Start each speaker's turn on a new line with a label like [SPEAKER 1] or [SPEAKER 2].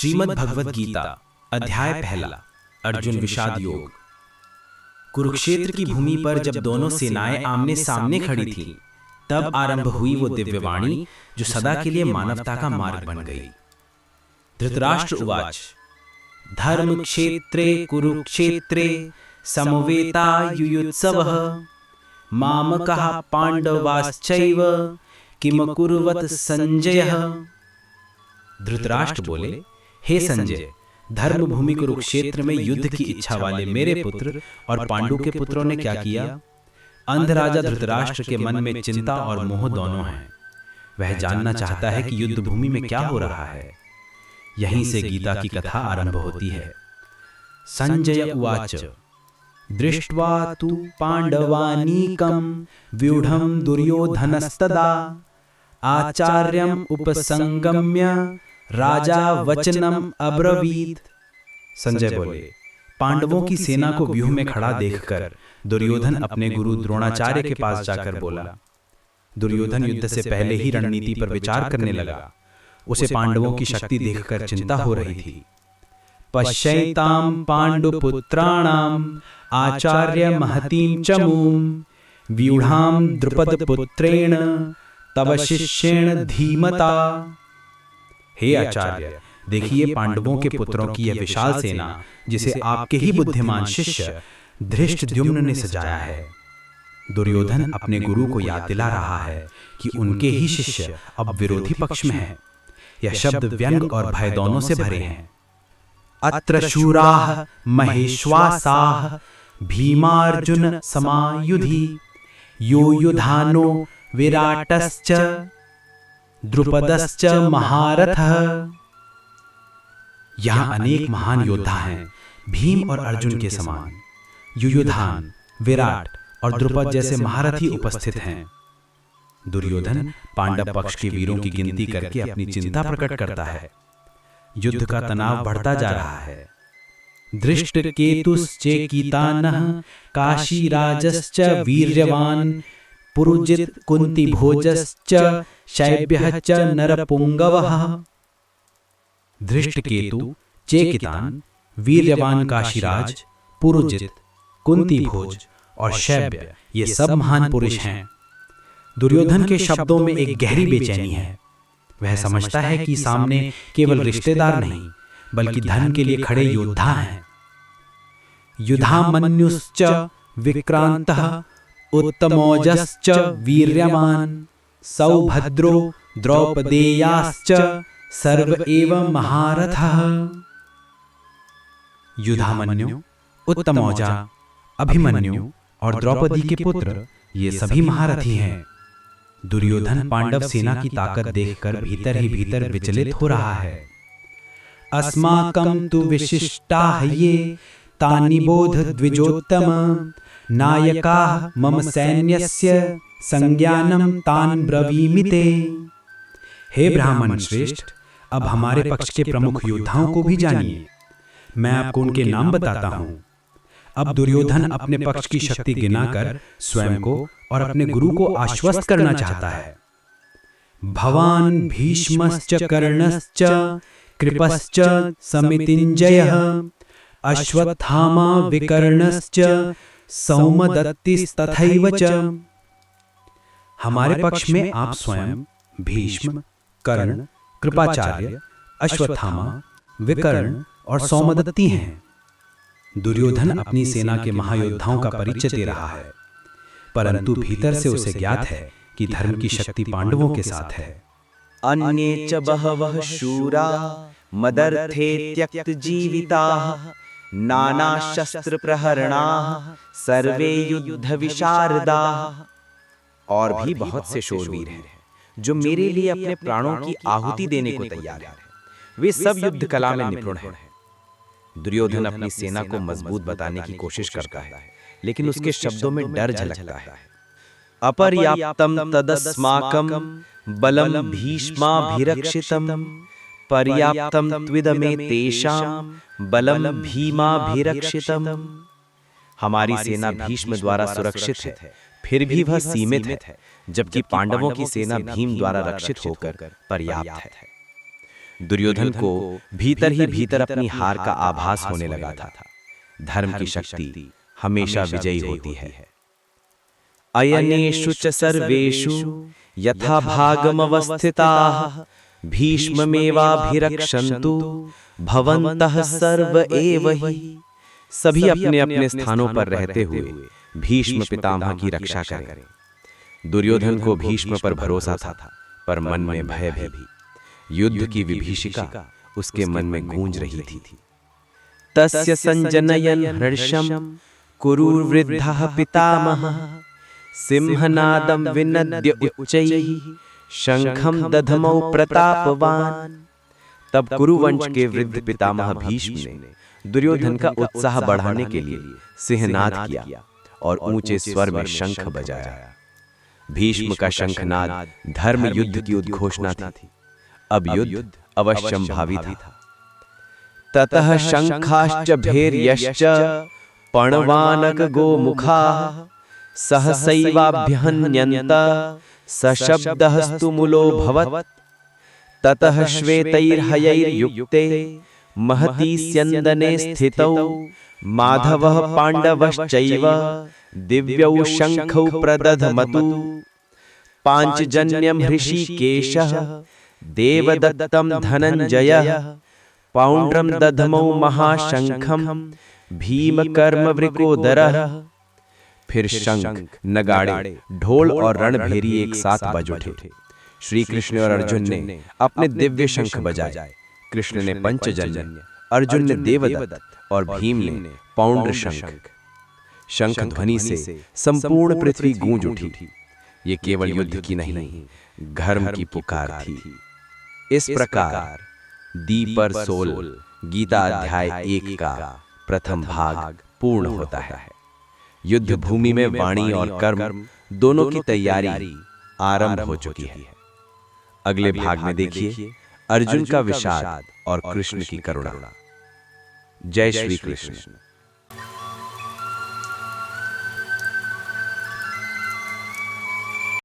[SPEAKER 1] श्रीमद् भगवद गीता अध्याय पहला अर्जुन विषाद योग। कुरुक्षेत्र की भूमि पर जब दोनों सेनाएं आमने सामने खड़ी थीं, तब आरंभ हुई वो दिव्यवाणी जो सदा के लिए मानवता का मार्ग बन गई। धृतराष्ट्र उवाच धर्म क्षेत्रे कुरुक्षेत्रे समवेतायुयुत्सवः मामकः पांडवाश्चैव किम कुर्वत संजयः। धृतराष्ट्र बोले, हे संजय, धर्म भूमि कुरुक्षेत्र में युद्ध की इच्छा वाले मेरे पुत्र और पांडु के पुत्रों ने क्या किया। अंध राजा धृतराष्ट्र के मन में चिंता और मोह दोनों हैं। वह जानना चाहता है कि युद्ध भूमि में क्या हो रहा है। यहीं से गीता की कथा आरंभ होती है। संजय उवाच दृष्ट्वा तु पांडवानीकं व्यूढ़ं दुर्योधनस्तदा आचार्यम् उपसंगम्य राजा वचनम अब्रवीत। संजय बोले, पांडवों की सेना को व्यूह में खड़ा देखकर दुर्योधन अपने गुरु द्रोणाचार्य के पास जाकर बोला। दुर्योधन युद्ध से पहले ही रणनीति पर विचार करने लगा। उसे पांडवों की शक्ति देखकर चिंता हो रही थी। पश्यैतां पांडुपुत्राणाम आचार्य महतीं चमूं व्यूढ़ां द्रुपद पुत्रेण तव शिष्येण धीमता। हे आचार्य, देखिए पांडवों के पुत्रों की यह विशाल सेना जिसे आपके ही बुद्धिमान शिष्य धृष्टद्युम्न ने सजाया है। दुर्योधन अपने गुरु को याद दिला रहा है कि उनके ही शिष्य अब विरोधी पक्ष में हैं। यह शब्द व्यंग और भय दोनों से भरे हैं। अत्र शूराः महेश्वासाः भीमार्जुन समायुधि यो युधानो विराटश्च द्रुपदश्च महारथः। यहाँ अनेक महान योद्धा हैं, भीम और अर्जुन के समान। युयुधान, विराट और द्रुपद जैसे महारथी उपस्थित हैं। दुर्योधन पांडव पक्ष के वीरों की गिनती करके अपनी चिंता प्रकट करता है। युद्ध का तनाव बढ़ता जा रहा है। धृष्टकेतुश्चेकितानः काशीराजश्च वीर्यवान पुरुजित कुंती भोजश्च शैब्यः च नरपुंगवः। धृष्टकेतु, चेकितान, वीर्यवान काशीराज, पुरुजित, कुंती भोज और शैब्य ये सब महान पुरुष हैं। दुर्योधन के शब्दों में एक गहरी बेचैनी है। वह समझता है कि सामने केवल रिश्तेदार नहीं बल्कि धर्म के लिए खड़े योद्धा हैं। युधामन्युश्च विक्रांतः उत्तमौजश्च वीर्यवान सौभद्रो द्रौपदेयाश्च सर्व एव महारथः। युधामन्यु, उत्तमौजा, अभिमन्यु और द्रौपदी के पुत्र ये सभी महारथी हैं। दुर्योधन पांडव सेना की ताकत देखकर भीतर ही भीतर विचलित हो रहा है। अस्माकं तु विशिष्टाः ये तानि बोध द्विजोत्तम नायकाः मम सैन्यस्य संज्ञानम तान ब्रवीमिते। हे ब्राह्मण श्रेष्ठ, अब हमारे पक्ष के प्रमुख योद्धाओं को भी जानिए। मैं आपको उनके नाम बताता हूं। अब दुर्योधन अपने पक्ष की शक्ति गिनाकर स्वयं को और अपने गुरु को आश्वस्त करना चाहता है। भवान भीष्मश्च कर्णश्च कृपश्च समितिञ्जयः अश्वत्थामा विकर्णश्च सौमदत्तिस्तथैव च। हमारे पक्ष में आप स्वयं, भीष्म, कर्ण, कृपाचार्य, अश्वत्थामा, विकर्ण और सौमदत्ति हैं। दुर्योधन अपनी सेना के महायोद्धाओं का परिचय दे रहा है, परंतु भीतर से उसे ज्ञात है कि धर्म की शक्ति पांडवों के साथ है।
[SPEAKER 2] अन्ये च बहवः शूरा मदर्थे त्यक्त जीविताः नाना शस्त्र प्रहरणाः सर्वे युद्ध विशारदाः। और भी बहुत से शूरवीर हैं जो मेरे लिए अपने प्राणों की आहुति देने को तैयार हैं। वे सब युद्ध कला में निपुण हैं। दुर्योधन अपनी सेना को मजबूत बताने की कोशिश करता है, लेकिन उसके शब्दों में डर झलकता है। अपर्याप्तम तदस्माकं बलम भीष्माभिरक्षितम पर्याप्तम त्विदमे तेषां बलम भीमाभिरक्षितम। हमारी सेना भीष्म द्वारा सुरक्षित है, फिर भी वह सीमित है, जबकि पांडवों की सेना भीम द्वारा रक्षित होकर पर्याप्त है। दुर्योधन को भीतर ही भीतर अपनी हार का आभास होने लगा था। धर्म की शक्ति हमेशा विजयी होती है। अयनेषु च सर्वेषु यथा भागमवस्थिताः भीष्ममेवाभिरक्षन्तु भवन्तः सर्व एव हि। सभी अपने अपने स्थानों पर रहते हुए भीष्म पितामह की रक्षा करें। दुर्योधन को भीष्म पर भरोसा था, पर मन में भय भी। युद्ध की विभीषिका उसके मन में गूंज रही थी। तस्य संजनयन् हर्षं कुरुवृद्धः पितामहः सिंहनादं विनद्य उच्चैः शंखं दधमौ प्रतापवान। तब कुरुवंश के वृद्ध पितामह भीष्म ने दुर्योधन का उत्साह बढ़ाने के लिए सिंहनाद किया और ऊंचे स्वर में शंख बजाया। भीष्म का शंखनाद धर्म युद्ध की उद्घोषणा थी। अब युद्ध अवश्यंभावी था। ततः शंखाश्च भैर्यश्च पणवानक गोमुखाः सहसैवाभ्यहन्यन्त सशब्दस्तुमुलो भवत्। ततः श्वेतैर्हयैर्युक्ते महती स्यन्दने स्थितौ माधवः पाण्डवश्चैव दिव्यौ शंखौ प्रदधमतु। पाञ्चजन्यं हृषीकेशः देवदत्तं धनञ्जयः पौण्ड्रं दधमौ महाशंखं भीमकर्मवृकोदरः। फिर शंख, नगाड़े, ढोल और रणभेरी एक साथ बज उठे। श्री कृष्ण और अर्जुन ने अपने दिव्य शंख बजाए। कृष्ण ने पंचजन्य, अर्जुन ने देवदत्त और भीम ने पौंड्र शंख। शंख ध्वनि से संपूर्ण पृथ्वी गूंज उठी। ये केवल युद्ध की नहीं, धर्म की पुकार थी। इस प्रकार दीपर 16 गीता अध्याय 1 का प्रथम भाग पूर्ण होता है। युद्ध भूमि में वाणी और कर्म दोनों की तैयारी आरंभ हो चुकी है। अगले भाग में देखिए अर्जुन का विषाद और कृष्ण की करुणा। जय श्री कृष्ण।